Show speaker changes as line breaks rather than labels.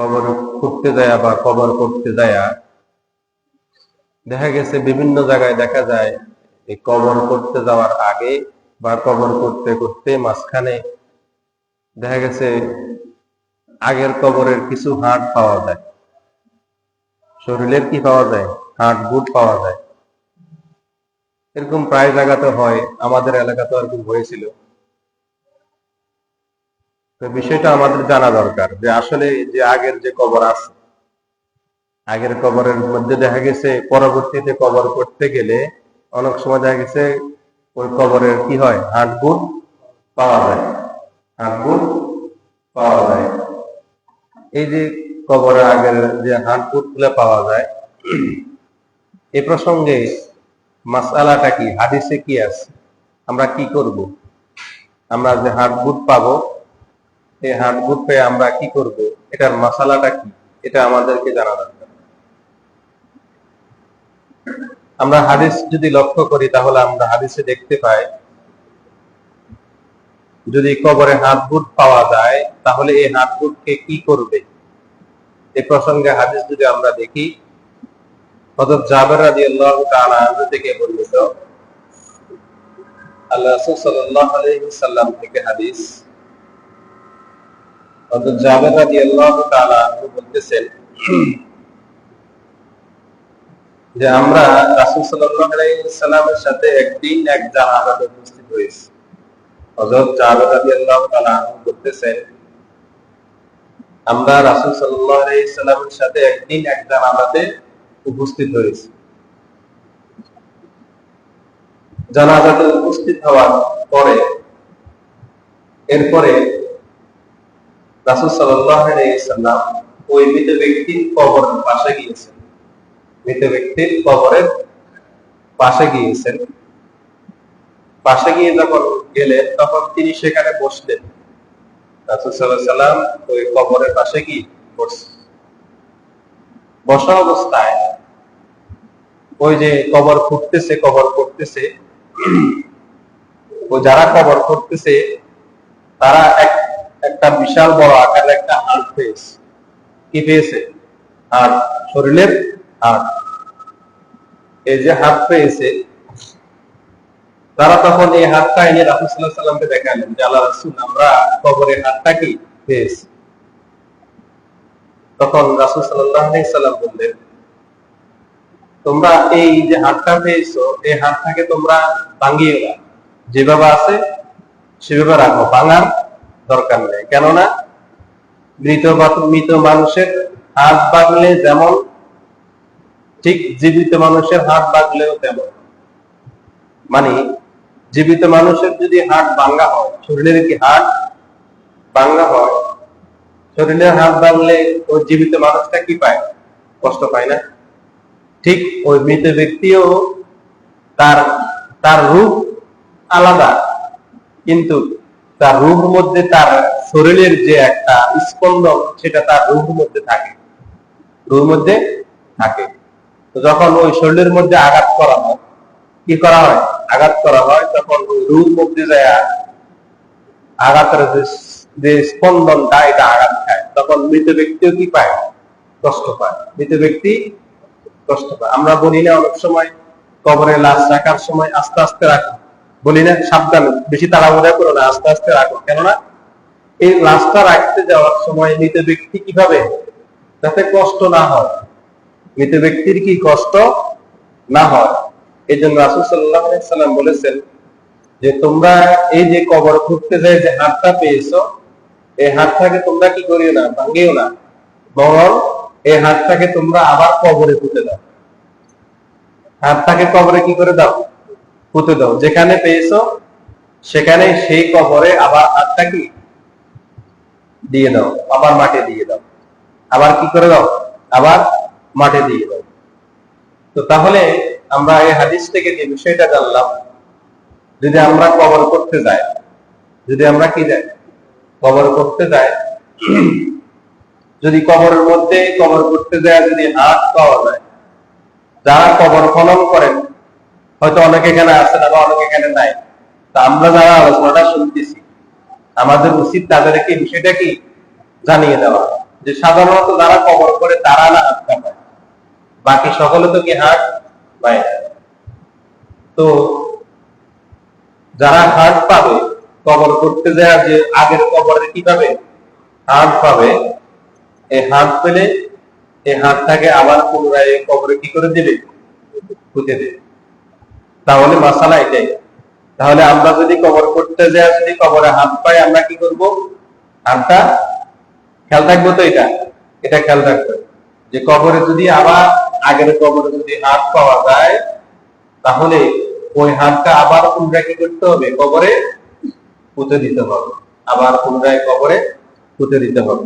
কবর খুঁড়তে যায় বা কবর করতে যায় দেখা গেছে বিভিন্ন জায়গায় দেখা যায় এই কবর করতে যাওয়ার আগে বা কবর করতে করতে মাঝখানে দেখা গেছে আগের কবরের কিছু হাড় পাওয়া যায়, শরীরের কি পাওয়া যায়, হাড় বুট পাওয়া যায়। এরকম প্রায় জায়গাতে হয়, আমাদের এলাকাতে এরকম হয়েছিল। তো বিষয়টা আমাদের জানা দরকার যে আসলে যে আগের যে কবর আছে, আগের কবরের মধ্যে দেখা গেছে পরবর্তীতে কবর করতে গেলে অনেক সময় দেখা গেছে ওই কবরের কি হয়, হাড় বুট পাওয়া যায়, হাড় বুট পাওয়া যায়। এই যে কবরের আগের যে হাড় বুট গুলো পাওয়া যায়, এই প্রসঙ্গে মাসআলাটা কি, হাদিসে কি আছে, আমরা কি করব? আমরা যে হাড় বুট পাবো, এই হাড় বুট পেয়ে আমরা কি করব, এটার মাসালাটা কি, এটা আমাদেরকে জানা দরকার। আমরা হাদিস যদি লক্ষ্য করি তাহলে আমরা হাদিসে দেখতে পাই যদি কবরে হাত বুট পাওয়া যায় তাহলে এই হাত বুটকে কি করবে, এই প্রসঙ্গে হাদিস যদি আমরা দেখি, হযরত জাবের রাদিয়াল্লাহু তাআলা আনহু থেকে বর্ণিত, আল্লাহ রাসূল সাল্লাল্লাহু আলাইহি ওয়াসাল্লাম থেকে হাদিস, হযরত জাবের রাদিয়াল্লাহু তাআলা আনহু বলতেছেন যে আমরা রাসূল সাল্লাল্লাহু আলাইহি ওয়াসাল্লামের সাথে একদিন এক জানাজাতে উপস্থিত হয়েছি। হযরত জাবের রাদিয়াল্লাহু তাআলা আনহু বলতেছেন আমরা রাসূল সাল্লাল্লাহু আলাইহি ওয়াসাল্লামের সাথে একদিন এক জানাজাতে উপস্থিত হয়েছি। জানাজাতে উপস্থিত হওয়ার পরে এরপরে রাসূল সাল্লাল্লাহু আলাইহি ওয়াসাল্লাম ওই মৃত ব্যক্তির কবরের পাশে গিয়েছেন, মৃত ব্যক্তির কবরের পাশে গিয়েছেন। পাশে গিয়ে যখন গেলেন তখন তিনি সেখানে বসলেন। রাসূল সাল্লাল্লাহু আলাইহি ওয়াসাল্লাম ওই কবরের পাশে কি বসছেন। বসা অবস্থায় ওই যে কবর খুঁড়তেছে, কবর করতেছে, ও যারা কবর করতেছে তারা একটা বিশাল বড় আকারের একটা হাড় পেয়েছে। কি পেয়েছে? হাড়, শরীরের হাড়। এই যে হাড় পেয়েছে, তারা তখন এই হাড়টা এনে রাসূল সাল্লাল্লাহু আলাইহি ওয়াসাল্লামকে দেখালেন যে আল্লাহ রাসূল, আমরা কবরের হাড়টা কি পেয়েছি। তখন রাসূল সাল্লাল্লাহু আলাইহি ওয়াসাল্লাম বললেন, তোমরা এই যে হাড়টা পেয়েছো, এই হাড়টাকে তোমরা ভাঙিও না, যেভাবে আছে সেভাবে রাখো, ভাঙার দরকার নেই। কেননা মৃত মানুষের হাত ভাঙলে যেমন, ঠিক জীবিত মানুষের হাত ভাঙলেও তেমন। মানে জীবিত মানুষের যদি হাত ভাঙা হয়, শরীরের কি হাত ভাঙা হয়, শরীরের হাত ভাঙলে ওই জীবিত মানুষটা কি পায়? কষ্ট পায় না? ঠিক ওই মৃত ব্যক্তিও তার রূপ আলাদা, কিন্তু তার রূহের মধ্যে তার শরীরের যে একটা স্পন্দন সেটা তার রূহের মধ্যে থাকে, রূহের মধ্যে থাকে। তো যখন ওই শরীরের মধ্যে আঘাত করা হয়, কি করা হয়? আঘাত করা হয়, তখন ওই রূহের মধ্যে যায় আঘাতের যে স্পন্দনটা, এটা আঘাত খায়, তখন মৃত ব্যক্তিও কি পায়? কষ্ট পায়। মৃত ব্যক্তি কষ্ট পায়। আমরা বলি না অনেক সময় কবরে লাশ রাখার সময় আস্তে আস্তে রাখো, বলি না সাবধান, বেশি তাড়াহুড়া করো না, আস্তে আস্তে রাখো। কেননা এই লাশটা রাখতে যাওয়ার সময় মৃত ব্যক্তি কিভাবে যাতে কষ্ট না হয়, মৃত ব্যক্তির কি কষ্ট না হয়, এই জন্য রাসূল সাল্লাল্লাহু আলাইহি ওয়াসাল্লাম বলেছেন যে তোমরা এই যে কবর খুঁড়তে যায় যে হাতটা পেয়েছো, এই হাতটাকে তোমরা কি করিও না, ভাঙিও না, বরং এই হাতটাকে তোমরা আবার কবরে পুঁতে দাও। হাতটাকে কবরে কি করে দাও? পুঁতে দাও। যেখানে পেয়েছো সেখানে সেই কবরে আবার হাতটা কি দিয়ে দাও, আবার মাটি দিয়ে দাও, আবার কি করে দাও, আবার মাটি দিয়ে দাও। তো তাহলে আমরা এই হাদিস থেকে যে বিষয়টা জানলাম, যদি আমরা কবর করতে যাই, যদি আমরা কি যাই, কবর করতে যাই, যদি কবরের মধ্যে কবর করতে যায় যদি হাত পাওয়া যায়, যারা কবর খনন করেন, হয়তো অনেকে এখানে আছেন আবার অনেকে এখানে নাই, তা আমরা যারা আলোচনাটা শুনতেছি আমাদের উচিত তাদেরকে বিষয়টা কি জানিয়ে দেওয়া, যে সাধারণত যারা কবর করে তারা না হাতটা পায়, বাকি সকলে তো কি হাত পায় না। তো যারা হাত পাবে কবর করতে যায়, যে আগের কবরে কি পাবে, হাত পাবে, এই হাত পেলে এই হাতটাকে আবার পুনরায় কবরে কি করে দেবে, পুঁতে দেবে। তাহলে মাসালা এটাই। তাহলে আমরা যদি কবর করতে যাই, যদি কবরে হাত পাই, আমরা কি করব, হাতটা খেয়াল থাকবো। তো এটা এটা খেয়াল রাখবে যে কবরে যদি আবার আগের কবরে যদি হাত পাওয়া যায়, তাহলে ওই হাতটা আবার পুনরায় কি করতে হবে, কবরে পুঁতে দিতে হবে, আবার পুনরায় কবরে পুঁতে দিতে হবে।